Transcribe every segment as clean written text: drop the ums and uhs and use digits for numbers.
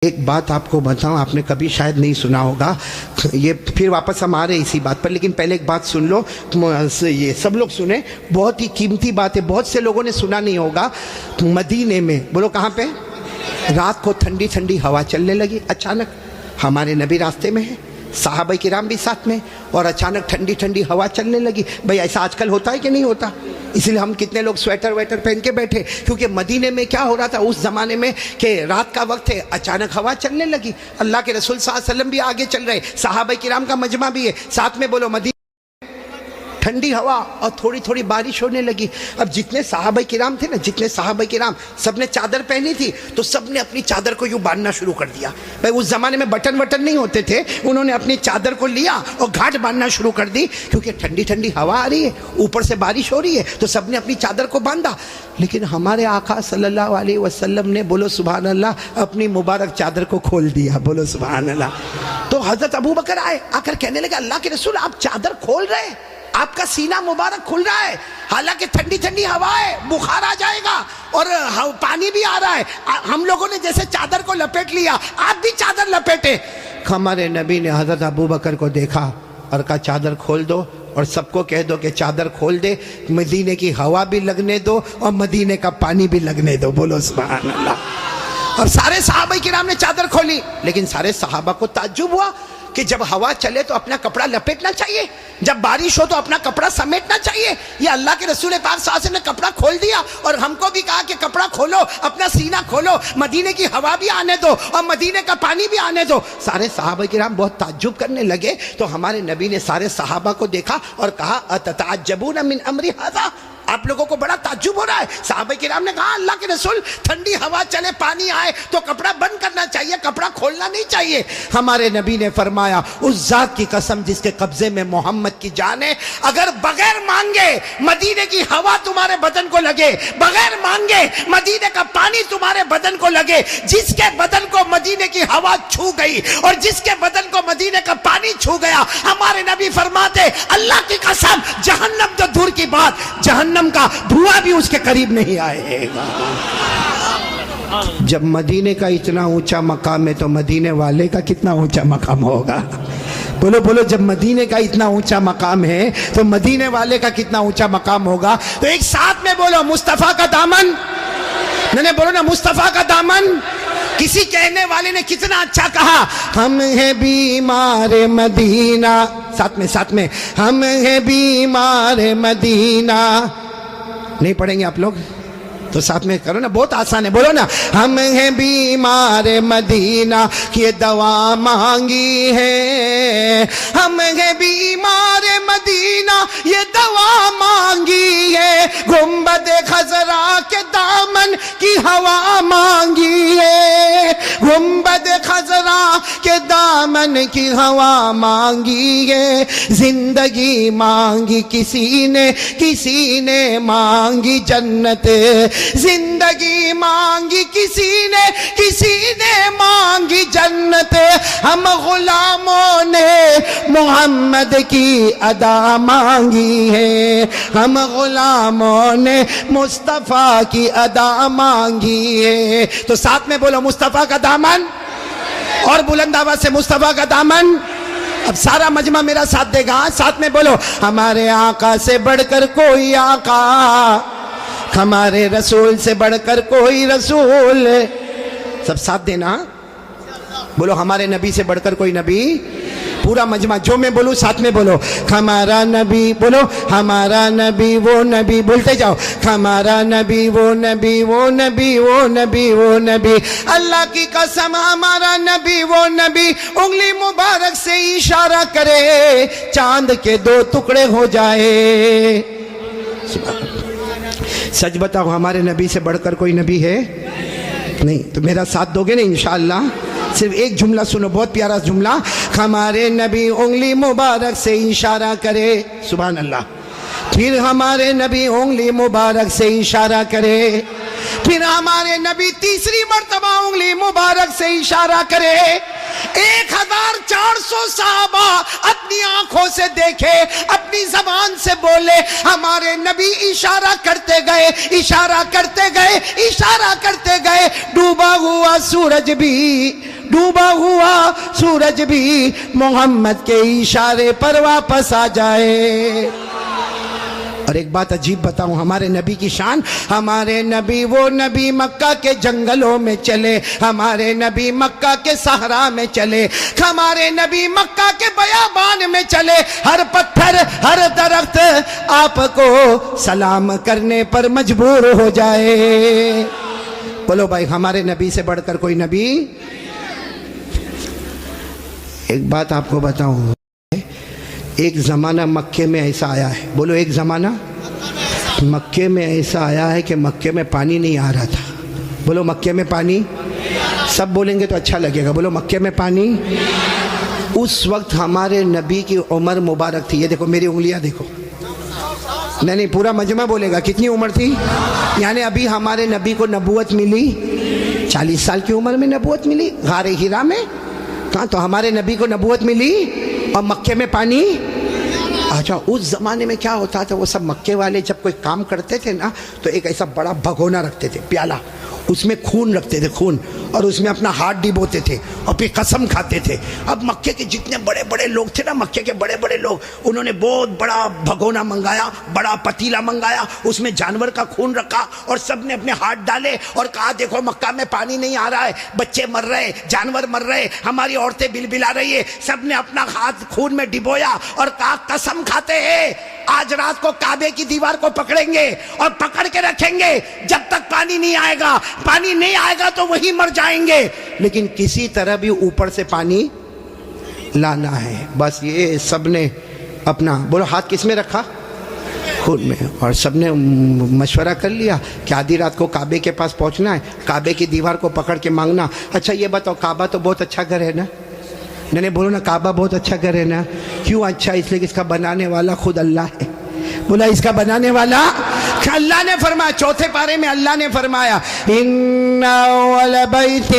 ایک بات آپ کو بتاؤں، آپ نے کبھی شاید نہیں سنا ہوگا، یہ پھر واپس ہم آ رہے اسی بات پر، لیکن پہلے ایک بات سن لو، یہ سب لوگ سنیں، بہت ہی قیمتی بات ہے، بہت سے لوگوں نے سنا نہیں ہوگا۔ مدینے میں، بولو کہاں پہ؟ رات کو ٹھنڈی ٹھنڈی ہوا چلنے لگی، اچانک ہمارے نبی راستے میں ہے، صحابہ کرام بھی ساتھ میں، اور اچانک ٹھنڈی ٹھنڈی ہوا چلنے لگی۔ بھئی ایسا آج کل ہوتا ہے کہ نہیں ہوتا؟ اس لیے ہم کتنے لوگ سویٹر ویٹر پہن کے بیٹھے، کیونکہ مدینے میں کیا ہو رہا تھا اس زمانے میں کہ رات کا وقت ہے، اچانک ہوا چلنے لگی۔ اللہ کے رسول صلی اللہ علیہ وسلم بھی آگے چل رہے، صحابہ کرام کا مجمع بھی ہے ساتھ میں، بولو مدینے ٹھنڈی ہوا اور تھوڑی تھوڑی بارش ہونے لگی۔ اب جتنے صحابہ کرام تھے نا، جتنے صحابہ کرام، سب نے چادر پہنی تھی، تو سب نے اپنی چادر کو یوں باندھنا شروع کر دیا۔ بھائی اس زمانے میں بٹن وٹن نہیں ہوتے تھے، انہوں نے اپنی چادر کو لیا اور گھاٹ باندھنا شروع کر دی، کیونکہ ٹھنڈی ٹھنڈی ہوا آ رہی ہے، اوپر سے بارش ہو رہی ہے، تو سب نے اپنی چادر کو باندھا۔ لیکن ہمارے آقا صلی اللہ علیہ وسلم نے، بولو سبحان اللہ، اپنی مبارک چادر کو کھول دیا، بولو سبحان اللہ۔ تو حضرت ابو بکر آئے، آ کر کہنے لگے اللہ کے رسول آپ چادر کھول رہے ہیں، آپ کا سینہ مبارک کھل رہا ہے، حالانکہ ٹھنڈی ٹھنڈی ہوا ہے، بخار آ جائے گا اور پانی بھی آ رہا ہے، ہم لوگوں نے جیسے چادر کو لپیٹ لیا، آپ بھی چادر لپیٹے۔ ہمارے نبی نے حضرت ابو بکر کو دیکھا اور کہا چادر کھول دو، اور سب کو کہہ دو کہ چادر کھول دے، مدینے کی ہوا بھی لگنے دو اور مدینے کا پانی بھی لگنے دو، بولو سبحان اللہ۔ اور سارے صحابہ کرام نے چادر کھولی، لیکن سارے صحابہ کو تعجب ہوا کہ جب ہوا چلے تو اپنا کپڑا لپیٹنا چاہیے، جب بارش ہو تو اپنا کپڑا سمیٹنا چاہیے۔ یہ اللہ کے رسول پاک صلی اللہ علیہ وسلم نے کپڑا کھول دیا اور ہم کو بھی کہا کہ کپڑا کھولو، اپنا سینہ کھولو، مدینے کی ہوا بھی آنے دو اور مدینے کا پانی بھی آنے دو۔ سارے صحابہ کرام بہت تعجب کرنے لگے، تو ہمارے نبی نے سارے صحابہ کو دیکھا اور کہا اتتعجبون من امر ھذا، آپ لوگوں کو بڑا تعجب ہو رہا ہے؟ صحابہ کرام نے کہا اللہ کے رسول ٹھنڈی ہوا چلے، پانی آئے تو کپڑا بند کرنا چاہیے، کپڑا کھولنا نہیں چاہیے۔ ہمارے نبی نے فرمایا اس ذات کی قسم جس کے قبضے میں محمد کی جان ہے، اگر بغیر مانگے مدینے کی ہوا تمہارے بدن کو لگے، بغیر مانگے مدینے کا پانی تمہارے بدن کو لگے، جس کے بدن کو مدینے کی ہوا چھو گئی اور جس کے بدن کو مدینے کا پانی چھو گیا، ہمارے نبی فرماتے اللہ کی قسم جہنم تو دور کی بات، جہنم کا دھواں بھی اس کے قریب نہیں آئے گا۔ جب مدینے کا اتنا اونچا مقام ہے تو مدینے والے کا کتنا اونچا مقام ہوگا؟ بولو بولو، جب مدینے کا اتنا اونچا مقام ہے تو مدینے والے کا کتنا اونچا مقام ہوگا؟ تو ایک ساتھ میں بولو مصطفیٰ کا دامن، نہیں بولو نا مصطفیٰ کا دامن۔ کسی کہنے والے نے کتنا اچھا کہا، ہم ہیں بیمار مدینہ، ساتھ میں ہم ہیں بیمار مدینہ۔ نہیں پڑھیں گے آپ لوگ تو ساتھ میں کرو نا، بہت آسان ہے، بولو نا ہم ہیں بیمار مدینہ یہ دوا مانگی ہے، ہم ہیں بیمار مدینہ یہ دوا مانگی ہے، گنبد خضرا کے دامن کی ہوا مانگی ہے، گنبد خضرا کے دامن کی ہوا مانگی ہے، زندگی مانگی کسی نے مانگی جنت، زندگی مانگی کسی نے مانگی جنت، ہم غلاموں نے محمد کی ادا مانگی ہے، ہم غلاموں نے مصطفیٰ کی ادا مانگی ہے۔ تو ساتھ میں بولو مصطفیٰ کا دامن، اور بلند آواز سے مصطفیٰ کا دامن۔ اب سارا مجمع میرا ساتھ دے گا، ساتھ میں بولو ہمارے آقا سے بڑھ کر کوئی آقا، ہمارے رسول سے بڑھ کر کوئی رسول، سب ساتھ دینا، بولو ہمارے نبی سے بڑھ کر کوئی نبی۔ پورا مجمع جو میں بولوں ساتھ میں بولو ہمارا نبی، بولو ہمارا نبی وہ نبی، بولتے جاؤ ہمارا نبی وہ نبی وہ نبی وہ نبی وہ نبی، اللہ کی قسم ہمارا نبی وہ نبی، انگلی مبارک سے اشارہ کرے چاند کے 2 ٹکڑے ہو جائے۔ سچ بتاؤ ہمارے نبی سے بڑھ کر کوئی نبی ہے؟ نہیں، تو میرا ساتھ دو گے نا انشاءاللہ؟ صرف ایک جملہ سنو، بہت پیارا جملہ، ہمارے نبی انگلی مبارک سے اشارہ کرے، سبحان اللہ، پھر ہمارے نبی انگلی مبارک سے اشارہ کرے، پھر ہمارے نبی تیسری مرتبہ انگلی مبارک سے اشارہ کرے، 1400 صحابہ اپنی آنکھوں سے دیکھے، اپنی زبان سے بولے، ہمارے نبی اشارہ کرتے گئے، اشارہ کرتے گئے، اشارہ کرتے گئے، ڈوبا ہوا سورج بھی محمد کے اشارے پر واپس آ جائے۔ اور ایک بات عجیب بتاؤں، ہمارے نبی کی شان، ہمارے نبی وہ نبی مکہ کے جنگلوں میں چلے، ہمارے نبی مکہ کے صحرا میں چلے، ہمارے نبی مکہ کے بیابان میں چلے، ہر پتھر ہر درخت آپ کو سلام کرنے پر مجبور ہو جائے۔ بولو بھائی، ہمارے نبی سے بڑھ کر کوئی نبی؟ ایک بات آپ کو بتاؤں، ایک زمانہ مکے میں ایسا آیا ہے، بولو ایک زمانہ مکے میں ایسا آیا ہے کہ مکے میں پانی نہیں آ رہا تھا۔ بولو مکے میں پانی، سب بولیں گے تو اچھا لگے گا، بولو مکے میں پانی۔ اس وقت ہمارے نبی کی عمر مبارک تھی، یہ دیکھو میری انگلیاں دیکھو، نہیں پورا مجمع بولے گا، کتنی عمر تھی؟ یعنی ابھی ہمارے نبی کو نبوت ملی 40 سال کی عمر میں نبوت ملی، غار ہیرا میں۔ کہاں؟ تو ہمارے نبی کو نبوت ملی اور مکے میں پانی۔ اچھا، اس زمانے میں کیا ہوتا تھا، وہ سب مکے والے جب کوئی کام کرتے تھے نا تو ایک ایسا بڑا بھگونا رکھتے تھے، پیالہ، اس میں خون رکھتے تھے، خون، اور اس میں اپنا ہاتھ ڈبوتے تھے اور پھر قسم کھاتے تھے۔ اب مکے کے جتنے بڑے بڑے لوگ تھے نا، مکے کے بڑے بڑے لوگ، انہوں نے بہت بڑا بھگونا منگایا، بڑا پتیلا منگایا، اس میں جانور کا خون رکھا اور سب نے اپنے ہاتھ ڈالے اور کہا دیکھو مکہ میں پانی نہیں آ رہا ہے، بچے مر رہے، جانور مر رہے، ہماری عورتیں بلبلا رہی ہے۔ سب نے اپنا ہاتھ خون میں ڈبویا اور کہا قسم کھاتے ہیں آج رات کو کعبے کی دیوار کو پکڑیں گے اور پکڑ کے رکھیں گے جب تک پانی نہیں آئے گا، پانی نہیں آئے گا تو وہی مر جائیں گے، لیکن کسی طرح بھی اوپر سے پانی لانا ہے۔ بس یہ سب نے اپنا، بولو ہاتھ کس میں رکھا؟ خود میں، اور سب نے مشورہ کر لیا کہ آدھی رات کو کعبے کے پاس پہنچنا ہے، کعبے کی دیوار کو پکڑ کے مانگنا۔ اچھا یہ بتاؤ، کعبہ تو بہت اچھا گھر ہے نا؟ نہیں بولو نا، کعبہ بہت اچھا گھر ہے نا؟ کیوں اچھا؟ اس لیے کہ اس کا بنانے والا خود اللہ ہے۔ بولا اس کا بنانے والا اللہ نے فرمایا، چوتھے پارے میں اللہ نے فرمایا ان اول بیت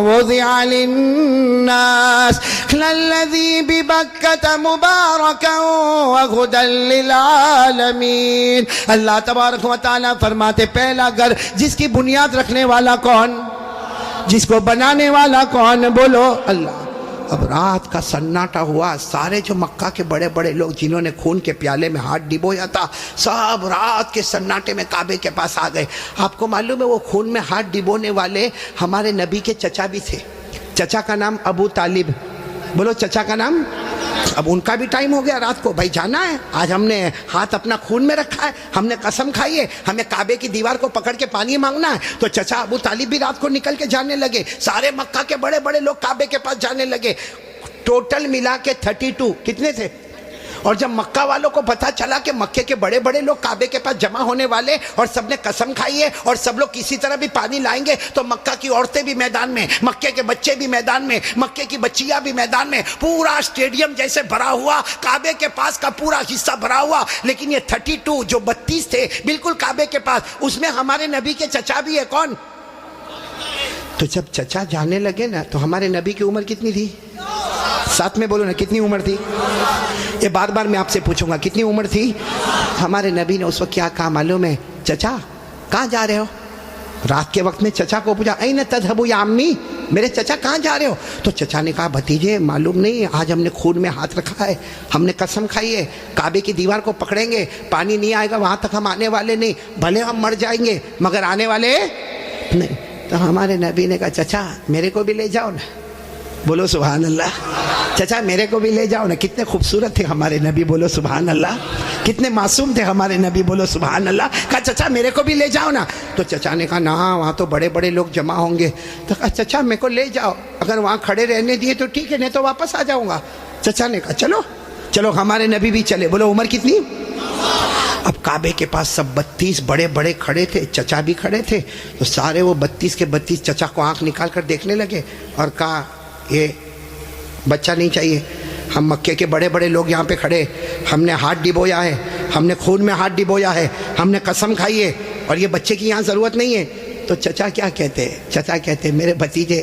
وضع للناس للذی ببکۃ مبارکا وہدی للعالمین۔ اللہ تبارک و تعالی فرماتے پہلا گھر جس کی بنیاد رکھنے والا کون؟ جس کو بنانے والا کون؟ بولو اللہ۔ اب رات کا سناٹا ہوا، سارے جو مکہ کے بڑے بڑے لوگ جنہوں نے خون کے پیالے میں ہاتھ ڈبویا تھا، سب رات کے سناٹے میں کعبے کے پاس آ گئے۔ آپ کو معلوم ہے وہ خون میں ہاتھ ڈبونے والے ہمارے نبی کے چچا بھی تھے۔ چچا کا نام ابو طالب، بولو چچا کا نام۔ اب ان کا بھی ٹائم ہو گیا، رات کو بھائی جانا ہے، آج ہم نے ہاتھ اپنا خون میں رکھا ہے، ہم نے قسم کھائی ہے، ہمیں کعبے کی دیوار کو پکڑ کے پانی مانگنا ہے۔ تو چچا ابو طالب بھی رات کو نکل کے جانے لگے، سارے مکہ کے بڑے بڑے لوگ کعبے کے پاس جانے لگے۔ ٹوٹل ملا کے 32 کتنے تھے؟ اور جب مکہ والوں کو پتا چلا کہ مکے کے بڑے بڑے لوگ کعبے کے پاس جمع ہونے والے اور سب نے قسم کھائی ہے اور سب لوگ کسی طرح بھی پانی لائیں گے، تو مکہ کی عورتیں بھی میدان میں، مکے کے بچے بھی میدان میں، مکے کی بچیاں بھی میدان میں، پورا اسٹیڈیم جیسے بھرا ہوا، کعبے کے پاس کا پورا حصہ بھرا ہوا۔ لیکن یہ 32 جو 32 تھے بالکل کعبے کے پاس، اس میں ہمارے نبی کے چچا بھی ہے، کون؟ تو جب چچا جانے لگے نا تو ہمارے نبی کی عمر کتنی تھی؟ ساتھ میں بولو نا، کتنی عمر تھی؟ یہ بار بار میں آپ سے پوچھوں گا، کتنی عمر تھی؟ ہمارے نبی نے اس وقت کیا کہا معلوم ہے؟ چچا کہاں جا رہے ہو؟ رات کے وقت میں چچا کو پوچھا این تذهبوا یا امی، میرے چچا کہاں جا رہے ہو؟ تو چچا نے کہا بھتیجے معلوم نہیں، آج ہم نے خون میں ہاتھ رکھا ہے، ہم نے قسم کھائی ہے کعبے کی دیوار کو پکڑیں گے، پانی نہیں آئے گا وہاں تک ہم آنے والے نہیں، بھلے ہم مر جائیں گے مگر آنے والے نہیں۔ تو ہمارے نبی نے کہا چچا میرے کو بھی لے جاؤ نا، بولو سبحان اللہ، چچا میرے کو بھی لے جاؤ نا۔ کتنے خوبصورت تھے ہمارے نبی، بولو سبحان اللہ، کتنے معصوم تھے ہمارے نبی، بولو سبحان اللہ۔ کہا چچا میرے کو بھی لے جاؤ نا۔ تو چچا نے کہا نہ وہاں تو بڑے بڑے لوگ جمع ہوں گے۔ تو کہا چچا میرے کو لے جاؤ، اگر وہاں کھڑے رہنے دیے تو ٹھیک ہے، نہیں تو واپس آ جاؤں گا۔ چچا نے کہا چلو چلو، ہمارے نبی بھی چلے۔ بولو عمر کتنی؟ اب کعبے کے پاس سب 32 بڑے بڑے کھڑے تھے، چچا بھی کھڑے تھے، تو سارے وہ 32 کے 32 چچا کو آنکھ نکال کر دیکھنے لگے اور کہا یہ بچہ نہیں چاہیے، ہم مکے کے بڑے بڑے لوگ یہاں پہ کھڑے، ہم نے ہاتھ ڈبویا ہے، ہم نے خون میں ہاتھ ڈبویا ہے، ہم نے قسم کھائی ہے، اور یہ بچے کی یہاں ضرورت نہیں ہے۔ تو چچا کیا کہتے؟ چچا کہتے میرے بھتیجے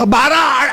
12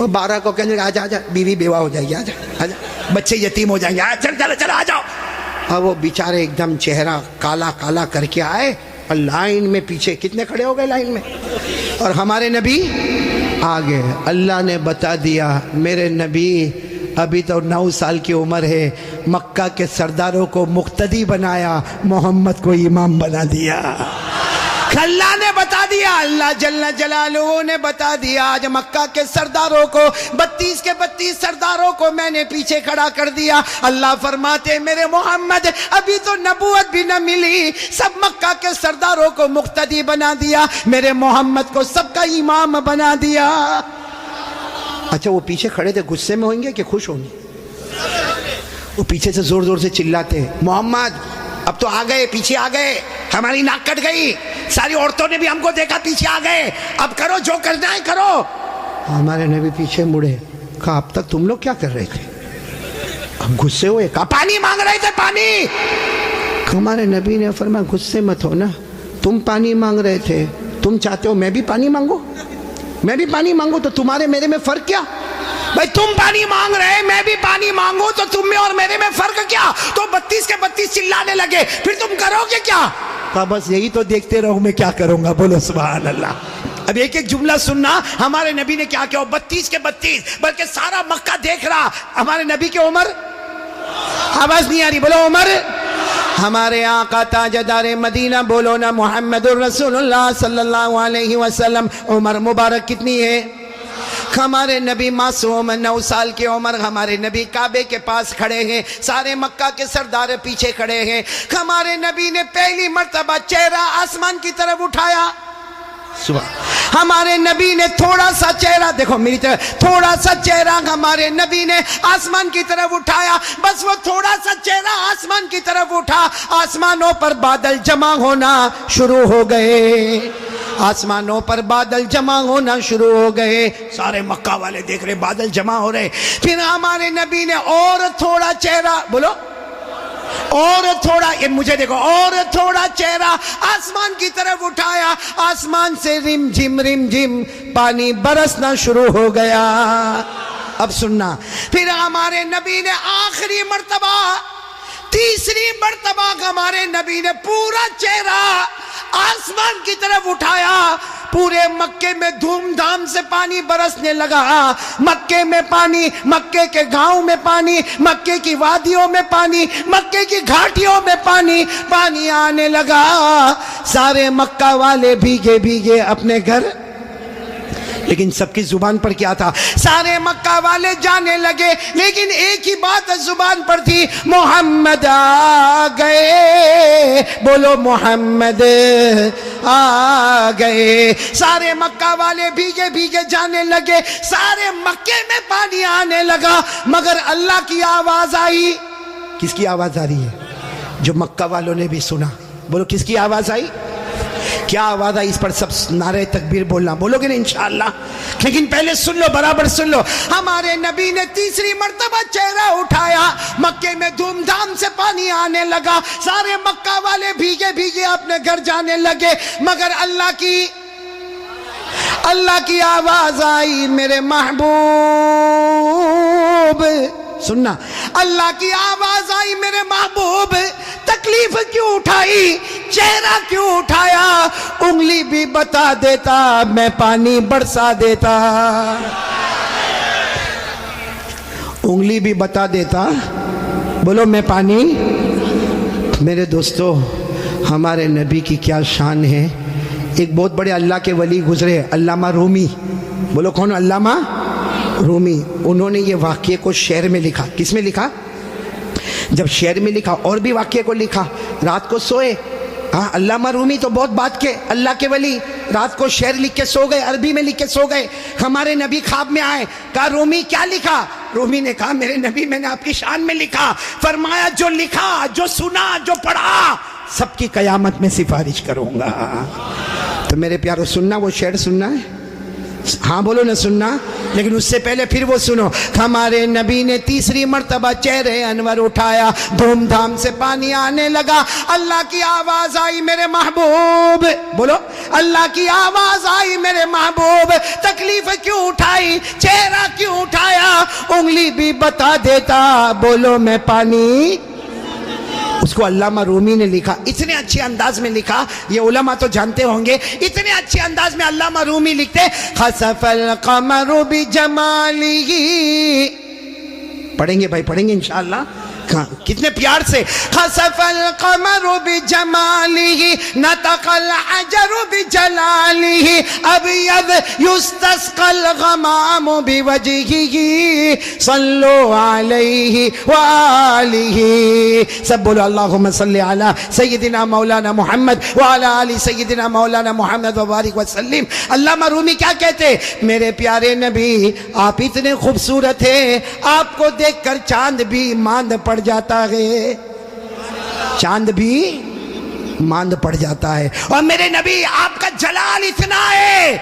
وہ 12 کو کہنے لگا آجا آجا بیوی بیوہ ہو جائے گی، آجا آجا بچے یتیم ہو جائیں گے، چل چل چل آ جاؤ. اور وہ بیچارے ایک دم چہرہ کالا کالا کر کے آئے اور لائن میں پیچھے کتنے کھڑے ہو گئے لائن میں، اور ہمارے نبی آگے. اللہ نے بتا دیا میرے نبی ابھی تو 9 سال کی عمر ہے، مکہ کے سرداروں کو مقتدی بنایا، محمد کو امام بنا دیا. اللہ نے بتا دیا، اللہ جل جلالہ نے بتا دیا. آج مکہ کے سرداروں کو 32 کے 32 سرداروں کو میں نے پیچھے کھڑا کر دیا. اللہ فرماتے میرے محمد ابھی تو نبوت بھی نہ ملی، سب مکہ کے سرداروں کو مقتدی بنا دیا، میرے محمد کو سب کا امام بنا دیا. اچھا وہ پیچھے کھڑے تھے غصے میں ہوئیں گے کہ خوش ہوں گے؟ وہ پیچھے سے زور زور سے چلاتے محمد اب تو آ گئے، پیچھے آ گئے، ہماری ناک کٹ گئی، ساری عورتوں نے بھی ہم کو دیکھا، پیچھے آ گئے، اب کرو جو کرنا ہے کرو. ہمارے نبی پیچھے مڑے، کہا اب تک تم لوگ کیا کر رہے تھے؟ ہم غصے ہوئے، کہا پانی مانگ رہے تھے پانی. ہمارے نبی نے فرمایا غصے مت ہو نا، تم پانی مانگ رہے تھے، تم چاہتے ہو میں بھی پانی مانگوں، میں بھی پانی مانگوں، تو تمہارے میرے میں فرق کیا؟ بھائی تم پانی مانگ رہے میں بھی پانی مانگوں تو تم میں اور میرے میں فرق کیا؟ تو 32 کے 32 چلانے لگے، پھر تم کرو گے کیا؟ کہا بس یہی تو دیکھتے رہو میں کیا کروں گا. بولو سبحان اللہ. اب ایک ایک جملہ سننا، ہمارے نبی نے کیا کیا. 32 کے 32 بلکہ سارا مکہ دیکھ رہا. ہمارے نبی کی عمر، آواز نہیں آ رہی، بولو عمر. ہمارے آقا تاجدار مدینہ، بولو نا محمد الرسول اللہ صلی اللہ علیہ وسلم، عمر مبارک کتنی ہے؟ ہمارے نبی معصوم 9 سال کی عمر، ہمارے نبی کعبے کے پاس کھڑے ہیں، سارے مکہ کے سردار پیچھے کھڑے ہیں. ہمارے نبی نے پہلی مرتبہ چہرہ آسمان کی طرف اٹھایا. ہمارے نبی نے تھوڑا سا چہرہ، دیکھو میری طرف، تھوڑا سا چہرہ ہمارے نبی نے آسمان کی طرف اٹھایا. بس وہ تھوڑا سا چہرہ آسمان کی طرف اٹھا، آسمانوں پر بادل جمع ہونا شروع ہو گئے، آسمانوں پر بادل جمع ہونا شروع ہو گئے. سارے مکہ والے دیکھ رہے بادل جمع ہو رہے. پھر ہمارے نبی نے اور تھوڑا چہرہ، بولو اور تھوڑا، یہ مجھے دیکھو، اور تھوڑا چہرہ آسمان کی طرف اٹھایا. آسمان سے رم جھم پانی برسنا شروع ہو گیا. اب سننا، پھر ہمارے نبی نے آخری مرتبہ، تیسری مرتبہ ہمارے نبی نے پورا چہرہ آسمان کی طرف اٹھایا. پورے مکے میں دھوم دھام سے پانی برسنے لگا. مکے میں پانی، مکے کے گاؤں میں پانی، مکے کی وادیوں میں پانی، مکے کی گھاٹیوں میں پانی، پانی آنے لگا. سارے مکہ والے بھیگے بھیگے اپنے گھر. لیکن سب کی زبان پر کیا تھا؟ سارے مکہ والے جانے لگے، لیکن ایک ہی بات زبان پر تھی، محمد آ گئے. بولو محمد آ گئے. سارے مکہ والے بھیگے بھیگے جانے لگے، سارے مکے میں پانی آنے لگا، مگر اللہ کی آواز آئی. کس کی آواز آ رہی ہے؟ جو مکہ والوں نے بھی سنا. بولو کس کی آواز آئی؟ کیا آواز آئی؟ اس پر سب نعرہ تکبیر بولنا، بولو گے نا انشاءاللہ. لیکن پہلے سن لو، برابر سن لو. ہمارے نبی نے تیسری مرتبہ چہرہ اٹھایا، مکے میں دھوم دھام سے پانی آنے لگا. سارے مکہ والے بھیگے بھیگے اپنے گھر جانے لگے، مگر اللہ کی آواز آئی، میرے محبوب. سننا، اللہ کی آواز آئی، میرے محبوب تکلیف کیوں اٹھائی، چہرہ کیوں اٹھایا؟ انگلی بھی بتا دیتا میں پانی برسا دیتا. انگلی بھی بتا دیتا، بولو میں پانی. میرے دوستو، ہمارے نبی کی کیا شان ہے. ایک بہت بڑے اللہ کے ولی گزرے، علامہ رومی. بولو کون؟ علامہ رومی. انہوں نے یہ واقعے کو شعر میں لکھا. کس میں لکھا؟ جب شعر میں لکھا اور بھی واقعے کو لکھا. رات کو سوئے، ہاں علامہ رومی تو بہت بات کے اللہ کے ولی، رات کو شعر لکھ کے سو گئے، عربی میں لکھ کے سو گئے. ہمارے نبی خواب میں آئے، کہا رومی کیا لکھا؟ رومی نے کہا میرے نبی میں نے آپ کی شان میں لکھا. فرمایا جو لکھا، جو سنا، جو پڑھا، سب کی قیامت میں سفارش کروں گا. تو میرے پیارو سننا، وہ شعر سننا ہے. ہاں بولو نہ سننا، لیکن اس سے پہلے پھر وہ سنو، ہمارے نبی نے تیسری مرتبہ چہرے انور اٹھایا، دھوم دھام سے پانی آنے لگا، اللہ کی آواز آئی میرے محبوب، بولو اللہ کی آواز آئی میرے محبوب، تکلیف کیوں اٹھائی، چہرہ کیوں اٹھایا، انگلی بھی بتا دیتا، بولو میں پانی۔ اس کو علامہ رومی نے لکھا، اتنے اچھے انداز میں لکھا، یہ علماء تو جانتے ہوں گے، اتنے اچھے انداز میں علامہ رومی لکھتے، خسف القمر بجمالہ، پڑھیں گے بھائی، پڑھیں گے انشاءاللہ، کتنے پیار سے، خسف القمر بجمالہ نطق الحجر بجلالہ ابیض یستسقى الغمام بوجہہ صلو علیہ وآلہ، سب بولو اللہم صلی علی سیدنا مولانا محمد وعلی آل سیدنا مولانا محمد وبارک وسلم۔ علامہ رومی کیا کہتے، میرے پیارے نبی آپ اتنے خوبصورت ہیں، آپ کو دیکھ کر چاند بھی ماند پڑ جاتا ہے، چاند بھی ماند پڑ جاتا ہے، اور میرے نبی آپ کا جلال اتنا ہے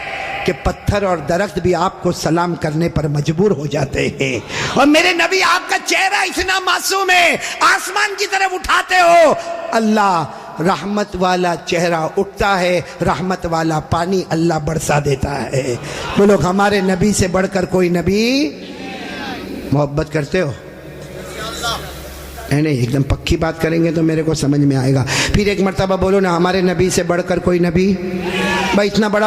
کہ پتھر اور درخت بھی آپ کو سلام کرنے پر مجبور ہو جاتے ہیں، اور میرے نبی آپ کا چہرہ اتنا معصوم ہے، آسمان کی طرف اٹھاتے ہو، اللہ رحمت والا چہرہ اٹھتا ہے، رحمت والا پانی اللہ برسا دیتا ہے۔ وہ لوگ ہمارے نبی سے بڑھ کر کوئی نبی، محبت کرتے ہو؟ نہیں ایک دم پکی بات کریں گے تو میرے کو سمجھ میں آئے گا۔ پھر ایک مرتبہ بولو نا، ہمارے نبی سے بڑھ کر کوئی نبی، بھائی اتنا بڑا